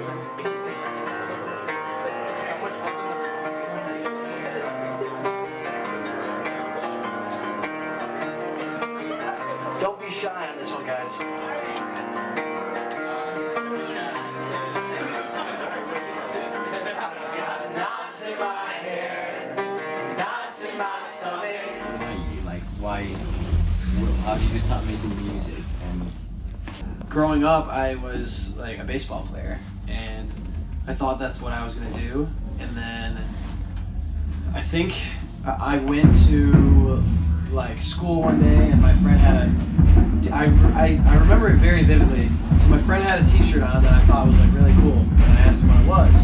Don't be shy on this one, guys. I've got knots in my hair, knots in my stomach. Like, why? How did you start making music? And Growing up, I was like a baseball player, and I thought that's what I was gonna do. And then I think I went to like school one day, and my friend had I remember it very vividly. So my friend had a T-shirt on that I thought was like really cool, and I asked him what it was,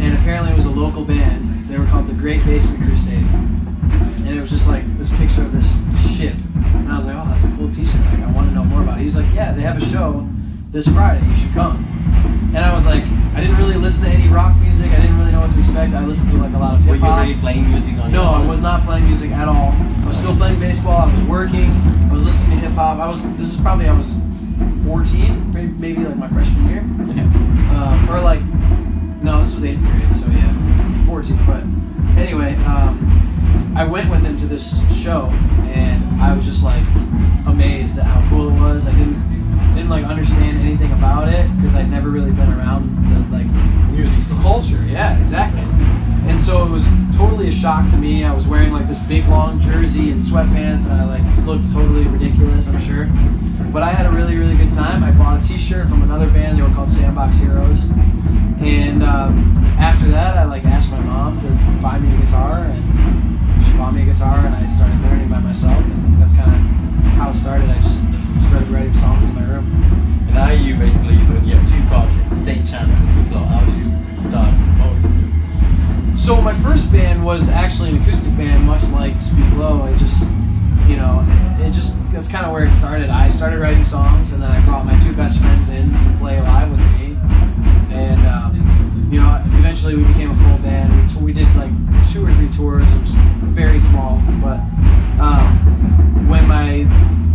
and apparently it was a local band. They were called the Great Basement Crusade, and it was just like this picture of this ship, and I was like, oh, that's a cool T-shirt. Like, I want to know more about it. He's like, yeah, they have a show this Friday. You should come. And I was like, I didn't really listen to any rock music. I didn't really know what to expect. I listened to like a lot of hip hop. were you already playing music on No, your own? I was not playing music at all. I was still playing baseball. I was working. I was listening to hip hop. I was 14, maybe like my freshman year. Okay. Or like, no, this was 8th grade, so yeah, 14. But anyway, I went with him to this show, and I was just like amazed at how cool it was. I didn't like understand anything about it because I'd never really been around the like Music scene. culture. Yeah, exactly. And so it was totally a shock to me. I was wearing like this big long jersey and sweatpants, and I like looked totally ridiculous, I'm sure. But I had a really, really good time. I bought a T-shirt from another band. They were called Sandbox Heroes. And after that, I like asked my mom to buy me a guitar, and she bought me a guitar, and I started learning by myself. And that's kind of how it started. I just started writing songs in my room. And now you basically you have two projects, State Champs and Speak Low. How did you start both of them? So my first band was actually an acoustic band, much like Speak Low. It just, that's kind of where it started. I started writing songs, and then I brought my two best friends in to play live with me. And, eventually we became a full band. We did like 2 or 3 tours. It was very small. But when my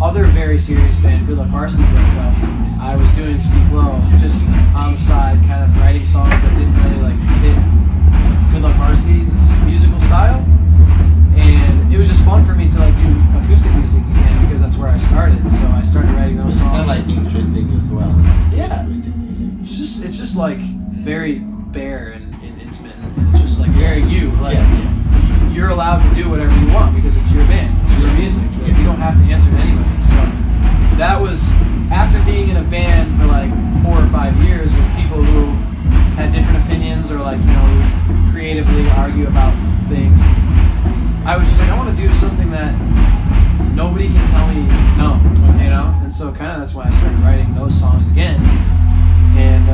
other very serious band, Good Luck Varsity, broke up, I was doing Speak Low just on the side, kind of writing songs that didn't really like fit Good Luck Varsity's musical style. And it was just fun for me to like do acoustic music again because that's where I started. So I started writing those It's songs. kind of like interesting as well. Yeah. Acoustic music. It's just like very bare and intimate, and it's just like very you. Like you're allowed to do whatever you want because it's your band, it's your music. Like, you don't have to answer to anybody. So that was after being in a band for like 4 or 5 years with people who had different opinions or like would creatively argue about things. I was just like, I want to do something that nobody can tell me no, and so kind of that's when I started writing those songs again. And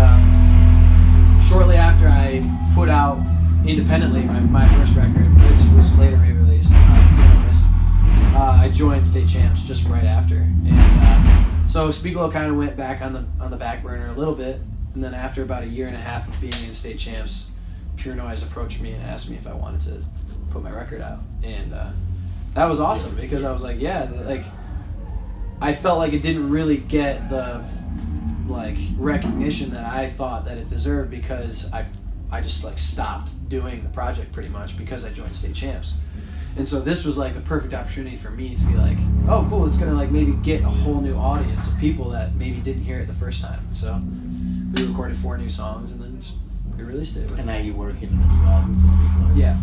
shortly after I put out independently my first record, which was later re-released, I joined State Champs just right after. And so Speak Low kind of went back on the back burner a little bit, and then after about 1.5 years of being in State Champs, Pure Noise approached me and asked me if I wanted to put my record out, and that was awesome because I was like, I felt like it didn't really get the like recognition that I thought that it deserved because I just like stopped doing the project pretty much because I joined State Champs. And so this was like the perfect opportunity for me to be like, oh cool, it's gonna like maybe get a whole new audience of people that maybe didn't hear it the first time. So we recorded 4 new songs and then just re-released it. And now you're working on a new album for Speak Low. Yeah.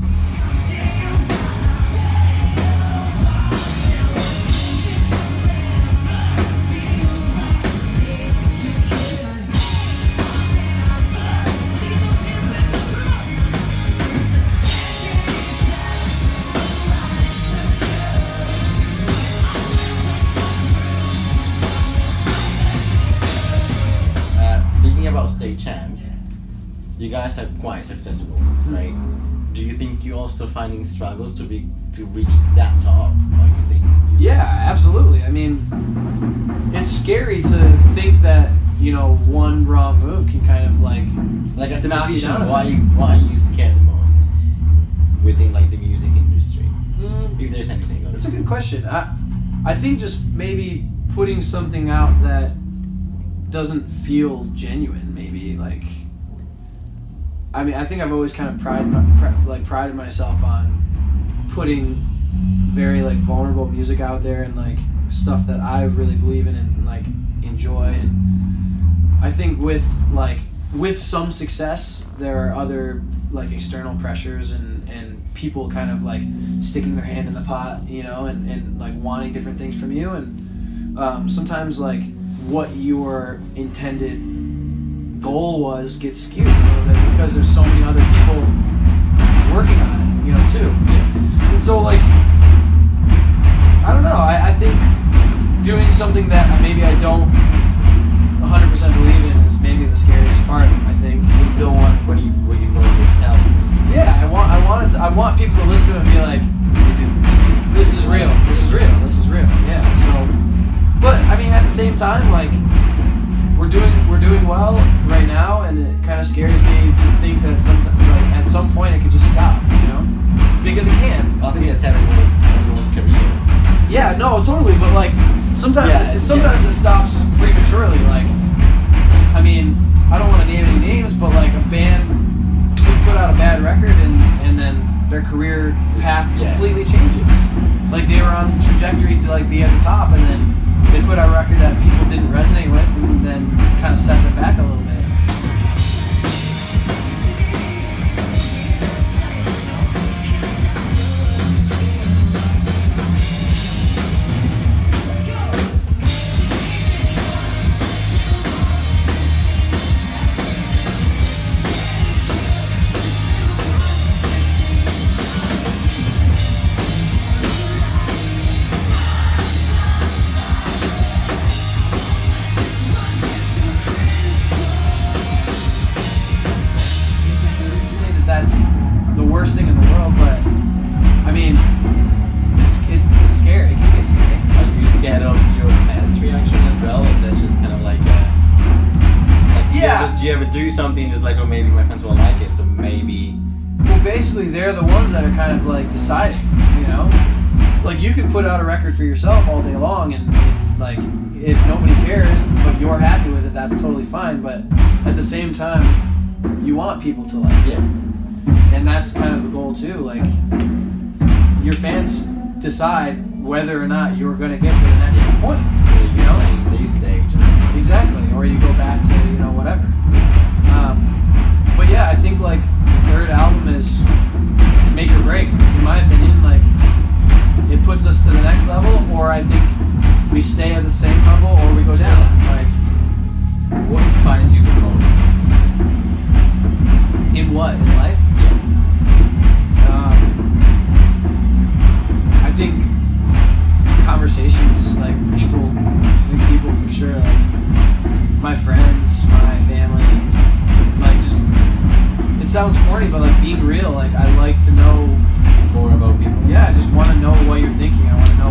Speaking about State Champs, you guys are quite successful, right? Do you think you're also finding struggles to reach that top? Like you think? Yeah, absolutely. I mean, it's scary to think that one wrong move can kind of like as a knock you musician, down a why bit. are you scared the most within like the music industry? If there's anything. That's a good question. I think just maybe putting something out that doesn't feel genuine, maybe like I mean, I think I've always kind of prided myself on putting very like vulnerable music out there and like stuff that I really believe in and like enjoy. And I think with some success, there are other like external pressures and people kind of like sticking their hand in the pot, you know, and like wanting different things from you. And sometimes like what your intended goal was gets skewed a little bit because there's so many other people working on it, you know, too. And so like, I don't know, I think doing something that maybe I don't 100% believe in is maybe the scariest part, I think. You don't want what you know yourself. Yeah, I want people to listen to it and be like, this is real. Yeah. So, but I mean, at the same time, like we're doing well right now, and it kind of scares me to think that at some point it could just stop, you know, because it can. I think that's everyone's career. Yeah, no, totally. But like sometimes it stops prematurely. Like, I mean, I don't want to name any names, but like a band could put out a bad record and then their career path completely changes. Like they were on trajectory to like be at the top, and then they put out a record that people didn't resonate with, and then kind of set them back a little bit. That's the worst thing in the world, but I mean, it's scary. It can get scary. Are you scared of your fans' reaction as well? If that's just kind of like yeah. Do you ever do something just like, oh, maybe my fans won't like it, so maybe? Well, basically, they're the ones that are kind of like deciding, you know? Like, you can put out a record for yourself all day long, and like, if nobody cares, but you're happy with it, that's totally fine. But at the same time, you want people to like it. And that's kind of the goal too. Like, your fans decide whether or not you're going to get to the next point. You know, They stage. exactly, or you go back to whatever. But yeah, I think like the third album is make or break. In my opinion, like it puts us to the next level, or I think we stay at the same level, or we go down. Like, what inspires you the most? in what in life? I think conversations, like people for sure, like my friends, my family, like just, it sounds corny, but like being real, like I like to know More about people? yeah, I just want to know what you're thinking. I want to know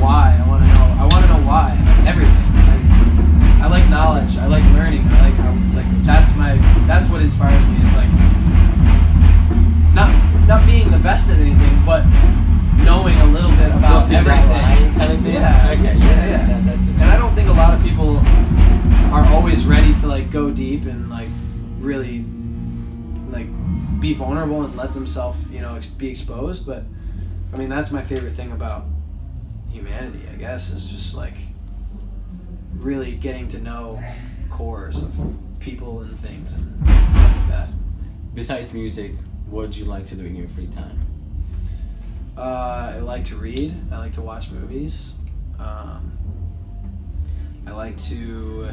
why. I want to know why. Everything. Like, I like knowledge. I like learning. I like that's what inspires me. Is like not being the best at anything, but knowing a little bit about Crossing that everything. line kind of thing? Yeah. Okay. Yeah. That's it. And I don't think a lot of people are always ready to like go deep and like really like be vulnerable and let themselves, be exposed. But I mean, that's my favorite thing about humanity, I guess, is just like really getting to know cores of people and things and stuff like that. Besides music, what do you like to do in your free time? I like to read. I like to watch movies. I like to.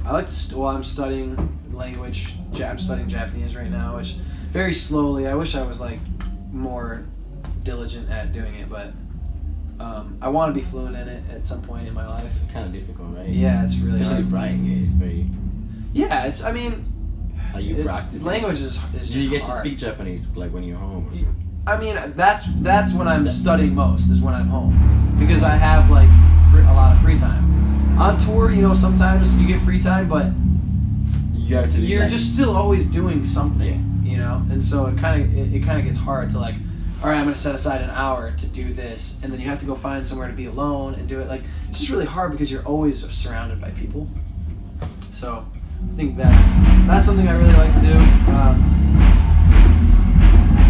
I'm studying language. I'm studying Japanese right now, which very slowly. I wish I was like more diligent at doing it, but I want to be fluent in it at some point in my life. It's kind of difficult, right? Yeah, it's really Especially hard. writing it is very. Yeah, it's. I mean, Are you practicing? language is just Do you get hard. to speak Japanese like when you're home or something? I mean, that's when I'm studying most, is when I'm home, because I have like a lot of free time. On tour, sometimes you get free time, but You have to. you're just still always doing something, and so it kind of gets hard to like, all right, I'm gonna set aside an hour to do this, and then you have to go find somewhere to be alone and do it. Like, it's just really hard because you're always surrounded by people. So I think that's something I really like to do.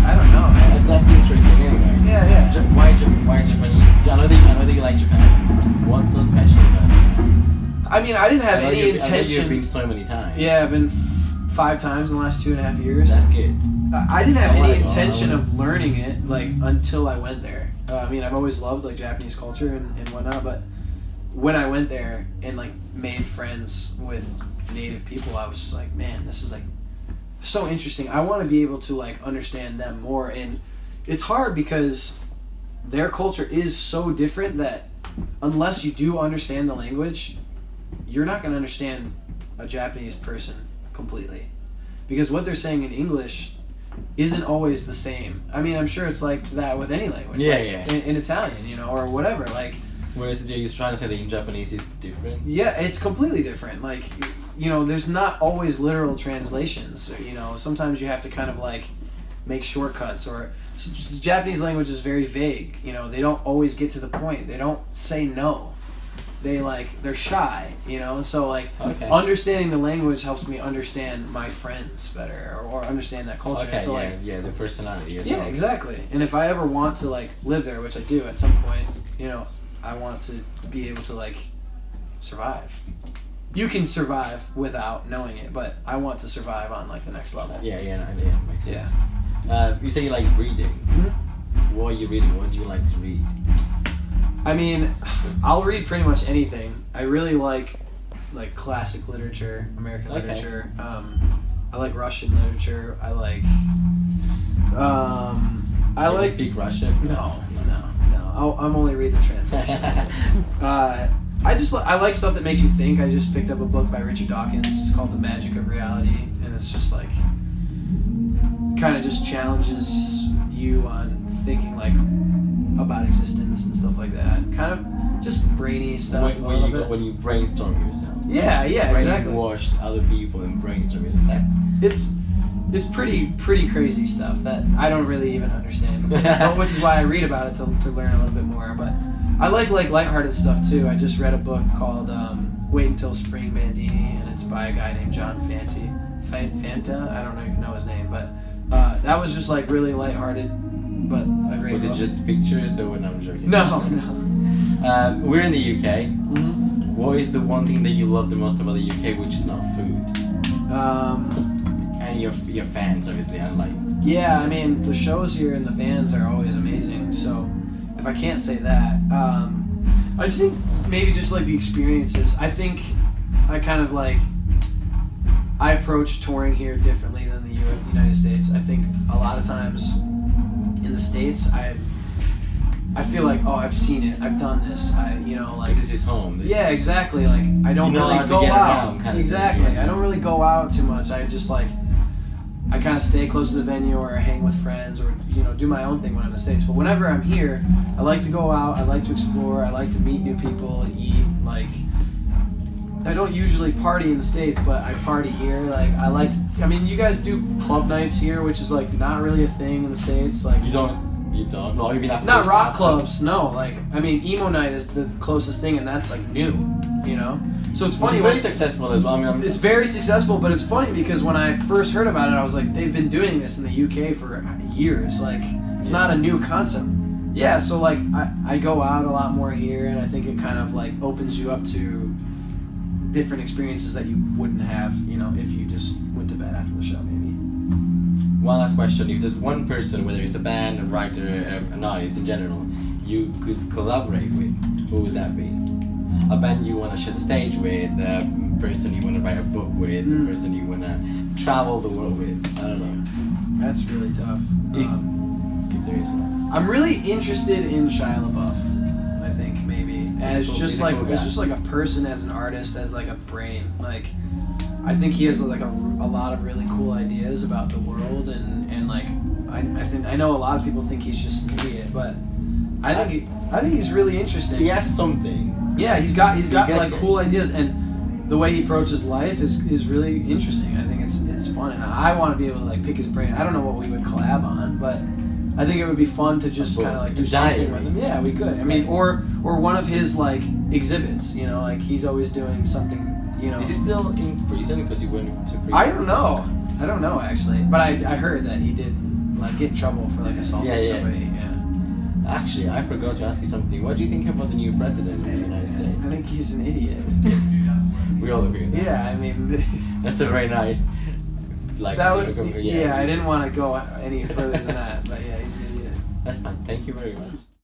I don't know. That's interesting anyway. Yeah. Why Japanese? I know that you like Japan. What's so special about it? I mean, I didn't have I know any I know you've intention. been so many times. Yeah, I've been 5 times in the last 2.5 years. That's good. I didn't have I any like- intention I like- of learning it like until I went there. I mean, I've always loved like Japanese culture and whatnot, but when I went there and like made friends with native people, I was just like, man, this is like so interesting. I want to be able to like understand them more, and it's hard because their culture is so different that unless you do understand the language, you're not going to understand a Japanese person completely, because what they're saying in English isn't always the same. I mean, I'm sure it's like that with any language. Yeah, like yeah. In Italian, you know, or whatever. Like, Whereas you're trying to say that in Japanese is different. yeah, it's completely different. Like, you know, there's not always literal translations. You know, sometimes you have to kind of like make shortcuts. Or the Japanese language is very vague. You know, they don't always get to the point. They don't say no. They're shy. You know, so like Okay. understanding the language helps me understand my friends better, or understand that culture. Okay, So yeah, like, yeah, the personality as yeah, well. exactly. And if I ever want to like live there, which I do at some point, you know, I want to be able to like survive. You can survive without knowing it, but I want to survive on like the next level. Yeah, makes Yeah. sense. You say you like reading. Mhm. What are you reading? What do you like to read? I mean, I'll read pretty much anything. I really like classic literature, American Okay. literature. I like Russian literature. I like. I Can you like. speak Russian? No. I'm only reading the translations. I like stuff that makes you think. I just picked up a book by Richard Dawkins. It's called The Magic of Reality, and it's just like kind of just challenges you on thinking like about existence and stuff like that. Kind of just brainy stuff. a little bit. When you brainstorm yourself. Yeah, exactly. Brainwash other people and brainstorm yourself. It's pretty crazy stuff that I don't really even understand, which is why I read about it to learn a little bit more. But I like lighthearted stuff too. I just read a book called Wait Until Spring Bandini, and it's by a guy named John Fanta. I don't even know his name, but that was just like really lighthearted, but a great Was book. it just pictures or when I'm joking? No. We're in the UK. Mhm. What is the one thing that you love the most about the UK, which is not food? And your fans, obviously, unlike. Yeah, I mean, the shows here and the fans are always amazing. So, if I can't say that, I just think maybe just like the experiences. I think I kind of like I approach touring here differently than the United States. I think a lot of times in the States, I feel like, oh, I've seen it, I've done this. Because this is home. This Yeah, exactly. Like I don't You're not really allowed to go get out. around, kind of Exactly. thing, yeah. I don't really go out too much. I just like I kind of stay close to the venue, or hang with friends, or do my own thing when I'm in the States. But whenever I'm here, I like to go out. I like to explore. I like to meet new people, eat. Like I don't usually party in the States, but I party here. Like I mean, you guys do club nights here, which is like not really a thing in the States. Like You don't. No, you mean after not rock clubs, no. Like I mean, emo night is the closest thing, and that's like new, So it's Which funny. is very successful as well. I mean, It's very successful, but it's funny because when I first heard about it, I was like, they've been doing this in the UK for years. Like it's not a new concept. Yeah, so like I go out a lot more here, and I think it kind of like opens you up to different experiences that you wouldn't have, if you just went to bed after the show, maybe. one last question: if there's one person, whether it's a band, a writer, an artist in general, you could collaborate with, who would that be? A band you want to share the stage with, a person you want to write a book with, a person you want to travel the world with. I don't know. That's really tough. If there is one. I'm really interested in Shia LaBeouf. I think maybe as cool- just he's a like cool as guy. just like a person, as an artist, as like a brain. Like I think he has like a lot of really cool ideas about the world, and like I know a lot of people think he's just an idiot, but I think he's really interesting. He has something. Yeah, he's got gets like it. cool ideas, and the way he approaches life is really interesting. I think it's fun, and I want to be able to like pick his brain. I don't know what we would collab on, but I think it would be fun to just book, kind of like do a something diary. with him. Yeah, we could. I mean, or one of his like exhibits. Like he's always doing something you know. Is he still in prison because he went to prison? I don't know. I don't know actually, but I heard that he did like get in trouble for like assaulting Yeah. somebody. Yeah. Actually, I forgot to ask you something. What do you think about the new president of the United States? I think he's an idiot. We all agree on that. Yeah, I mean, That's a very nice. Like that would. Yeah, I didn't want to go any further than that, but yeah, he's an idiot. That's fine. Thank you very much.